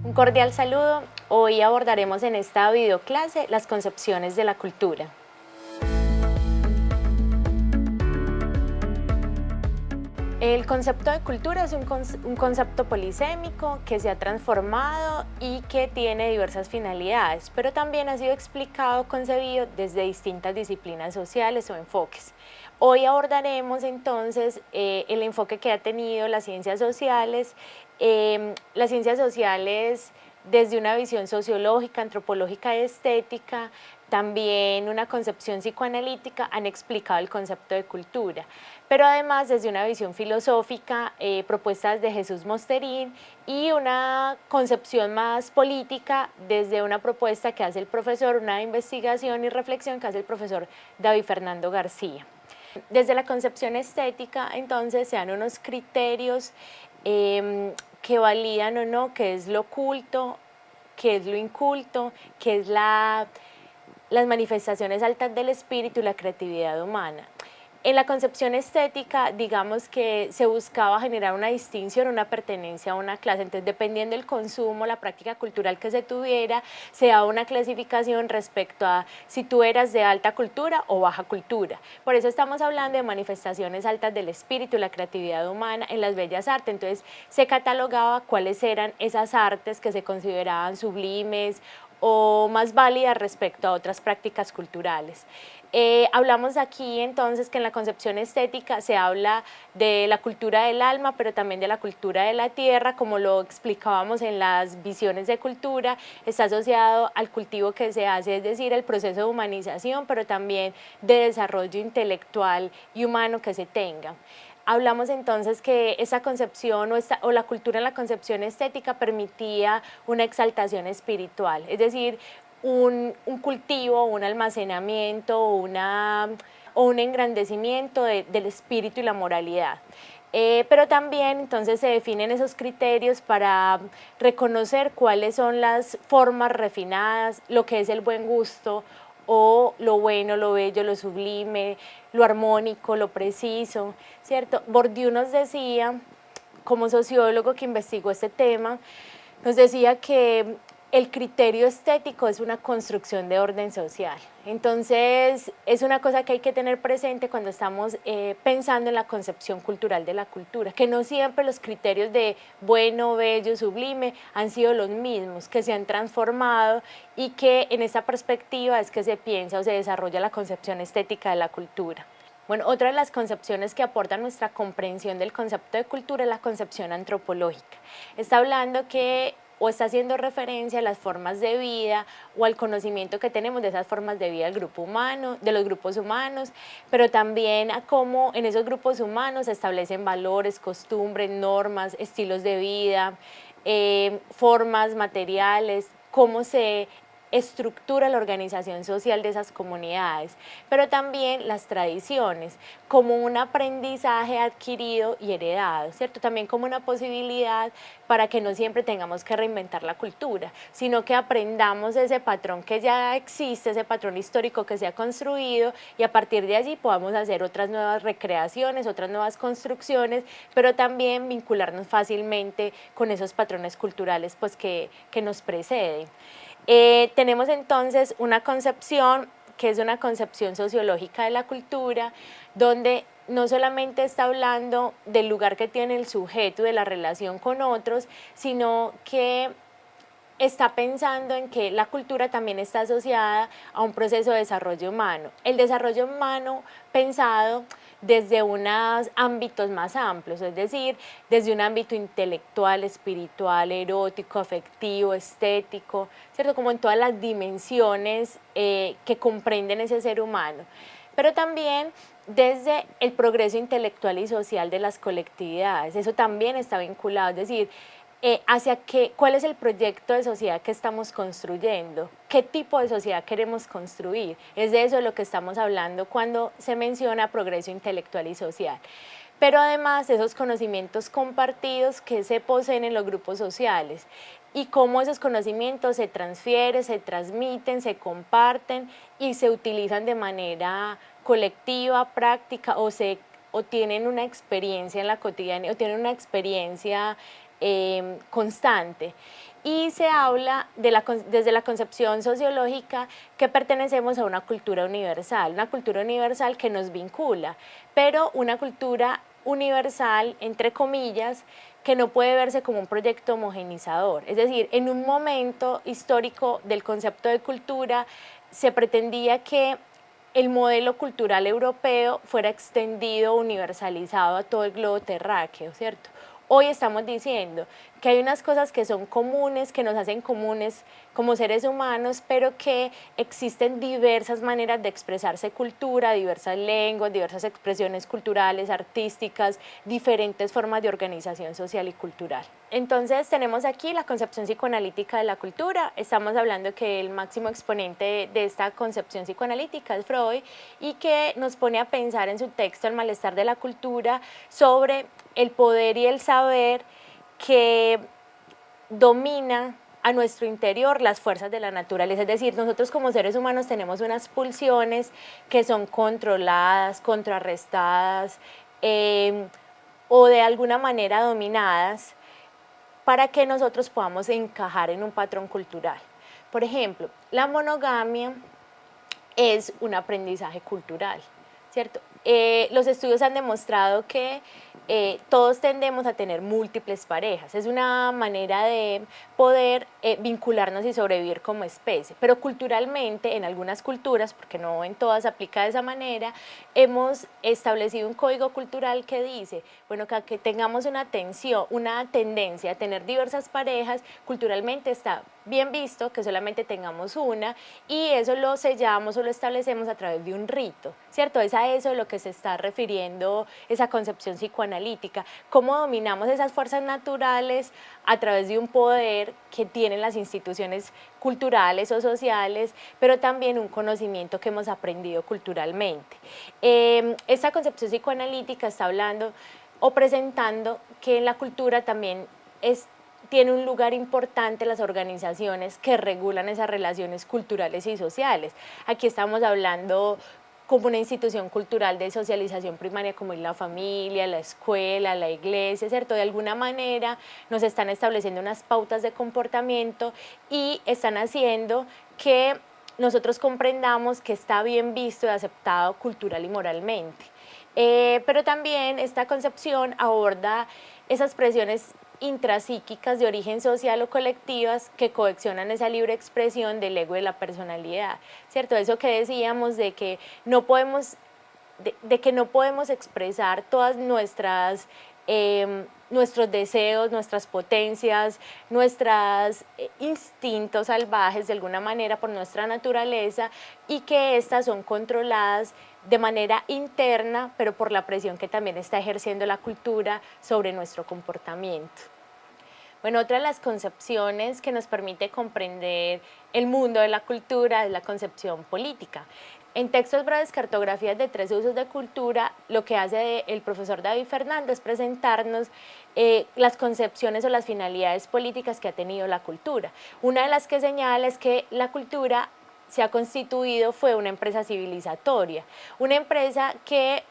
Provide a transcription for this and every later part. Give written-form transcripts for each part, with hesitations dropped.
Un cordial saludo. Hoy abordaremos en esta videoclase las concepciones de la cultura. El concepto de cultura es un concepto polisémico que se ha transformado y que tiene diversas finalidades, pero también ha sido explicado, concebido desde distintas disciplinas sociales o enfoques. Hoy abordaremos entonces el enfoque que ha tenido las ciencias sociales desde una visión sociológica, antropológica y estética, también una concepción psicoanalítica han explicado el concepto de cultura, pero además desde una visión filosófica, propuestas de Jesús Mosterín y una concepción más política desde una propuesta que hace el profesor, una investigación y reflexión que hace el profesor David Fernando García. Desde la concepción estética, entonces, se dan unos criterios que validan o no qué es lo culto, qué es lo inculto, qué es las manifestaciones altas del espíritu y la creatividad humana. En la concepción estética, digamos que se buscaba generar una distinción, una pertenencia a una clase. Entonces, dependiendo del consumo, la práctica cultural que se tuviera, se daba una clasificación respecto a si tú eras de alta cultura o baja cultura. Por eso estamos hablando de manifestaciones altas del espíritu, la creatividad humana en las bellas artes. Entonces, se catalogaba cuáles eran esas artes que se consideraban sublimes o más válidas respecto a otras prácticas culturales. Hablamos aquí entonces que en la concepción estética se habla de la cultura del alma, pero también de la cultura de la tierra, como lo explicábamos en las visiones de cultura, está asociado al cultivo que se hace, es decir, el proceso de humanización, pero también de desarrollo intelectual y humano que se tenga. Hablamos entonces que esa concepción o la cultura en la concepción estética permitía una exaltación espiritual, es decir, un cultivo, un almacenamiento o un engrandecimiento del espíritu y la moralidad. Pero también entonces se definen esos criterios para reconocer cuáles son las formas refinadas, lo que es el buen gusto o lo bueno, lo bello, lo sublime, lo armónico, lo preciso, ¿cierto? Bourdieu nos decía, como sociólogo que investigó este tema, nos decía que el criterio estético es una construcción de orden social. Entonces, es una cosa que hay que tener presente cuando estamos pensando en la concepción cultural de la cultura, que no siempre los criterios de bueno, bello, sublime han sido los mismos, que se han transformado y que en esta perspectiva es que se piensa o se desarrolla la concepción estética de la cultura. Bueno, otra de las concepciones que aporta nuestra comprensión del concepto de cultura es la concepción antropológica. Está hablando que o está haciendo referencia a las formas de vida o al conocimiento que tenemos de esas formas de vida del grupo humano, de los grupos humanos, pero también a cómo en esos grupos humanos se establecen valores, costumbres, normas, estilos de vida, formas materiales, cómo se estructura la organización social de esas comunidades, pero también las tradiciones, como un aprendizaje adquirido y heredado, ¿cierto? También como una posibilidad para que no siempre tengamos que reinventar la cultura, sino que aprendamos ese patrón que ya existe, ese patrón histórico que se ha construido y a partir de allí podamos hacer otras nuevas recreaciones, otras nuevas construcciones, pero también vincularnos fácilmente con esos patrones culturales pues, que nos preceden. Tenemos entonces una concepción que es una concepción sociológica de la cultura, donde no solamente está hablando del lugar que tiene el sujeto, de la relación con otros, sino que está pensando en que la cultura también está asociada a un proceso de desarrollo humano. El desarrollo humano pensado desde unos ámbitos más amplios, es decir, desde un ámbito intelectual, espiritual, erótico, afectivo, estético, ¿cierto? Como en todas las dimensiones que comprenden ese ser humano. Pero también desde el progreso intelectual y social de las colectividades, eso también está vinculado, es decir, cuál es el proyecto de sociedad que estamos construyendo, qué tipo de sociedad queremos construir. Es de eso de lo que estamos hablando cuando se menciona progreso intelectual y social. Pero además esos conocimientos compartidos que se poseen en los grupos sociales y cómo esos conocimientos se transfieren, se transmiten, se comparten y se utilizan de manera colectiva, práctica o tienen una experiencia en la cotidianidad o tienen una experiencia constante. Y se habla desde la concepción sociológica que pertenecemos a una cultura universal que nos vincula, pero una cultura universal, entre comillas, que no puede verse como un proyecto homogenizador. Es decir, en un momento histórico del concepto de cultura se pretendía que el modelo cultural europeo fuera extendido, universalizado a todo el globo terráqueo, ¿cierto? Hoy estamos diciendo que hay unas cosas que son comunes, que nos hacen comunes como seres humanos, pero que existen diversas maneras de expresarse cultura, diversas lenguas, diversas expresiones culturales, artísticas, diferentes formas de organización social y cultural. Entonces tenemos aquí la concepción psicoanalítica de la cultura. Estamos hablando que el máximo exponente de esta concepción psicoanalítica es Freud y que nos pone a pensar en su texto El malestar de la cultura sobre el poder y el saber que domina a nuestro interior las fuerzas de la naturaleza. Es decir, nosotros como seres humanos tenemos unas pulsiones que son controladas, contrarrestadas o de alguna manera dominadas para que nosotros podamos encajar en un patrón cultural. Por ejemplo, la monogamia es un aprendizaje cultural, ¿cierto? Los estudios han demostrado que todos tendemos a tener múltiples parejas. Es una manera de poder vincularnos y sobrevivir como especie. Pero culturalmente, en algunas culturas, porque no en todas aplica de esa manera, hemos establecido un código cultural que dice, bueno, que tengamos una tendencia a tener diversas parejas, culturalmente está bien visto que solamente tengamos una y eso lo sellamos o lo establecemos a través de un rito, ¿cierto? Es a eso de lo que se está refiriendo esa concepción psicoanalítica, cómo dominamos esas fuerzas naturales a través de un poder que tienen las instituciones culturales o sociales, pero también un conocimiento que hemos aprendido culturalmente. Esta concepción psicoanalítica está hablando o presentando que en la cultura también tiene un lugar importante las organizaciones que regulan esas relaciones culturales y sociales. Aquí estamos hablando como una institución cultural de socialización primaria como es la familia, la escuela, la iglesia, ¿cierto? De alguna manera nos están estableciendo unas pautas de comportamiento y están haciendo que nosotros comprendamos que está bien visto y aceptado cultural y moralmente. Pero también esta concepción aborda esas presiones intrapsíquicas de origen social o colectivas que coaccionan esa libre expresión del ego y de la personalidad, ¿cierto? Eso que decíamos de que no podemos, de que no podemos expresar todas nuestros deseos, nuestras potencias, nuestros instintos salvajes de alguna manera por nuestra naturaleza y que estas son controladas de manera interna, pero por la presión que también está ejerciendo la cultura sobre nuestro comportamiento. Bueno, otra de las concepciones que nos permite comprender el mundo de la cultura es la concepción política. En Textos breves, cartografías de 13 usos de cultura, lo que hace el profesor David Fernando es presentarnos las concepciones o las finalidades políticas que ha tenido la cultura. Una de las que señala es que la cultura se ha constituido fue una empresa civilizatoria, una empresa que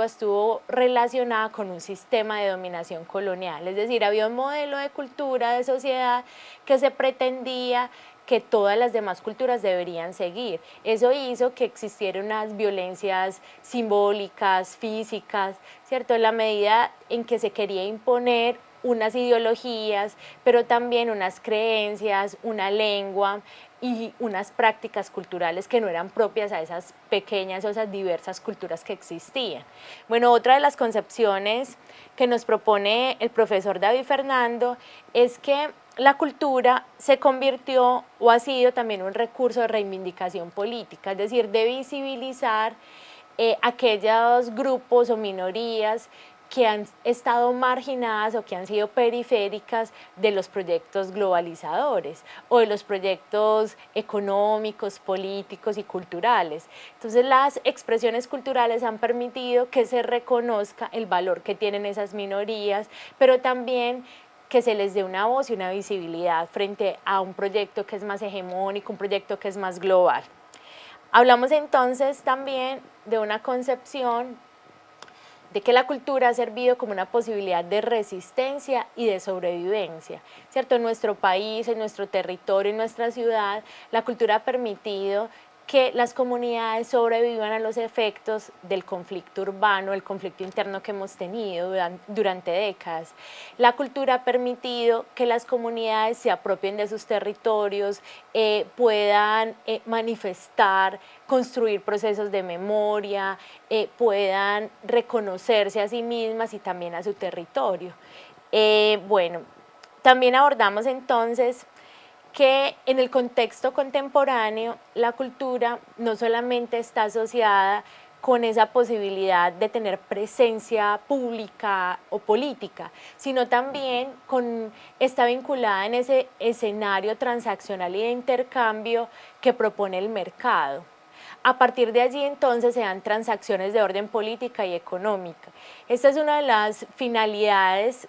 estuvo relacionada con un sistema de dominación colonial, es decir, había un modelo de cultura, de sociedad que se pretendía que todas las demás culturas deberían seguir. Eso hizo que existieran unas violencias simbólicas, físicas, ¿cierto? En la medida en que se quería imponer unas ideologías, pero también unas creencias, una lengua y unas prácticas culturales que no eran propias a esas pequeñas o esas diversas culturas que existían. Bueno, otra de las concepciones que nos propone el profesor David Fernando es que la cultura se convirtió o ha sido también un recurso de reivindicación política, es decir, de visibilizar aquellos grupos o minorías que han estado marginadas o que han sido periféricas de los proyectos globalizadores o de los proyectos económicos, políticos y culturales. Entonces las expresiones culturales han permitido que se reconozca el valor que tienen esas minorías, pero también que se les dé una voz y una visibilidad frente a un proyecto que es más hegemónico, un proyecto que es más global. Hablamos entonces también de una concepción de que la cultura ha servido como una posibilidad de resistencia y de sobrevivencia, ¿cierto? En nuestro país, en nuestro territorio, en nuestra ciudad, la cultura ha permitido que las comunidades sobrevivan a los efectos del conflicto urbano, el conflicto interno que hemos tenido durante décadas. La cultura ha permitido que las comunidades se apropien de sus territorios, puedan manifestar, construir procesos de memoria, puedan reconocerse a sí mismas y también a su territorio. Bueno, también abordamos entonces que en el contexto contemporáneo la cultura no solamente está asociada con esa posibilidad de tener presencia pública o política, sino también está vinculada en ese escenario transaccional y de intercambio que propone el mercado. A partir de allí entonces se dan transacciones de orden política y económica. Esta es una de las finalidades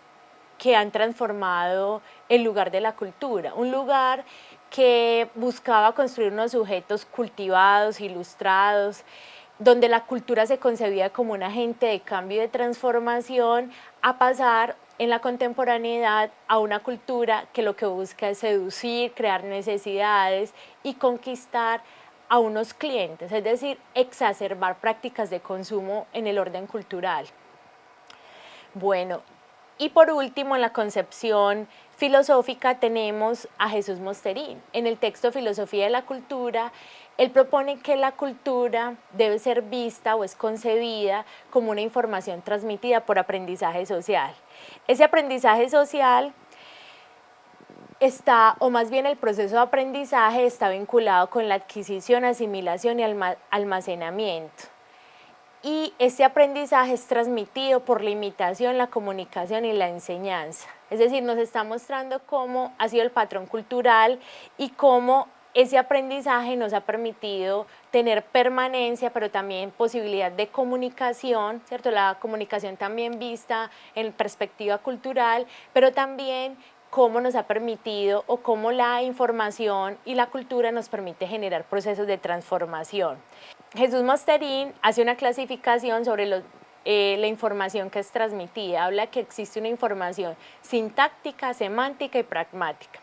que han transformado el lugar de la cultura, un lugar que buscaba construir unos sujetos cultivados, ilustrados, donde la cultura se concebía como un agente de cambio y de transformación, a pasar en la contemporaneidad a una cultura que lo que busca es seducir, crear necesidades y conquistar a unos clientes, es decir, exacerbar prácticas de consumo en el orden cultural. Bueno, y por último, en la concepción filosófica tenemos a Jesús Mosterín. En el texto Filosofía de la Cultura, él propone que la cultura debe ser vista o es concebida como una información transmitida por aprendizaje social. Ese aprendizaje social está, o más bien el proceso de aprendizaje está vinculado con la adquisición, asimilación y almacenamiento. Y este aprendizaje es transmitido por la imitación, la comunicación y la enseñanza. Es decir, nos está mostrando cómo ha sido el patrón cultural y cómo ese aprendizaje nos ha permitido tener permanencia, pero también posibilidad de comunicación, ¿cierto? La comunicación también vista en perspectiva cultural, pero también cómo nos ha permitido o cómo la información y la cultura nos permite generar procesos de transformación. Jesús Mosterín hace una clasificación sobre la información que es transmitida, habla que existe una información sintáctica, semántica y pragmática.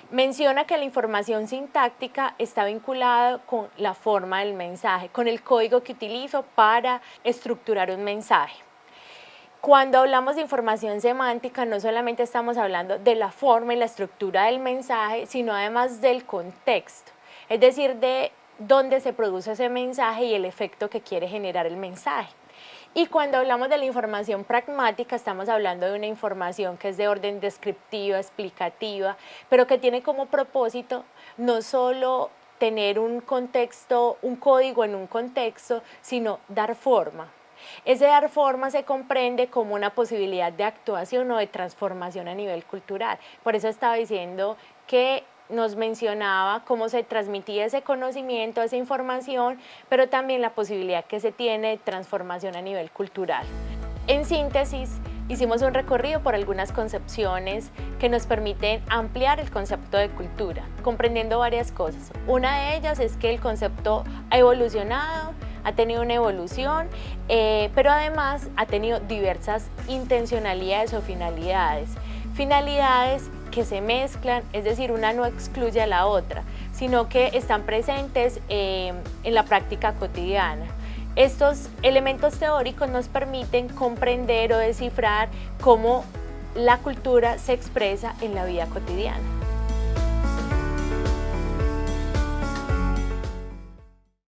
Menciona que la información sintáctica está vinculada con la forma del mensaje, con el código que utilizo para estructurar un mensaje. Cuando hablamos de información semántica, no solamente estamos hablando de la forma y la estructura del mensaje, sino además del contexto, es decir, de dónde se produce ese mensaje y el efecto que quiere generar el mensaje. Y cuando hablamos de la información pragmática, estamos hablando de una información que es de orden descriptiva, explicativa, pero que tiene como propósito no solo tener un contexto, un código en un contexto, sino dar forma. Ese dar forma se comprende como una posibilidad de actuación o de transformación a nivel cultural. Por eso estaba diciendo que nos mencionaba cómo se transmitía ese conocimiento, esa información, pero también la posibilidad que se tiene de transformación a nivel cultural. En síntesis, hicimos un recorrido por algunas concepciones que nos permiten ampliar el concepto de cultura, comprendiendo varias cosas. Una de ellas es que el concepto ha evolucionado, ha tenido una evolución, pero además ha tenido diversas intencionalidades o finalidades. Finalidades que se mezclan, es decir, una no excluye a la otra, sino que están presentes en la práctica cotidiana. Estos elementos teóricos nos permiten comprender o descifrar cómo la cultura se expresa en la vida cotidiana.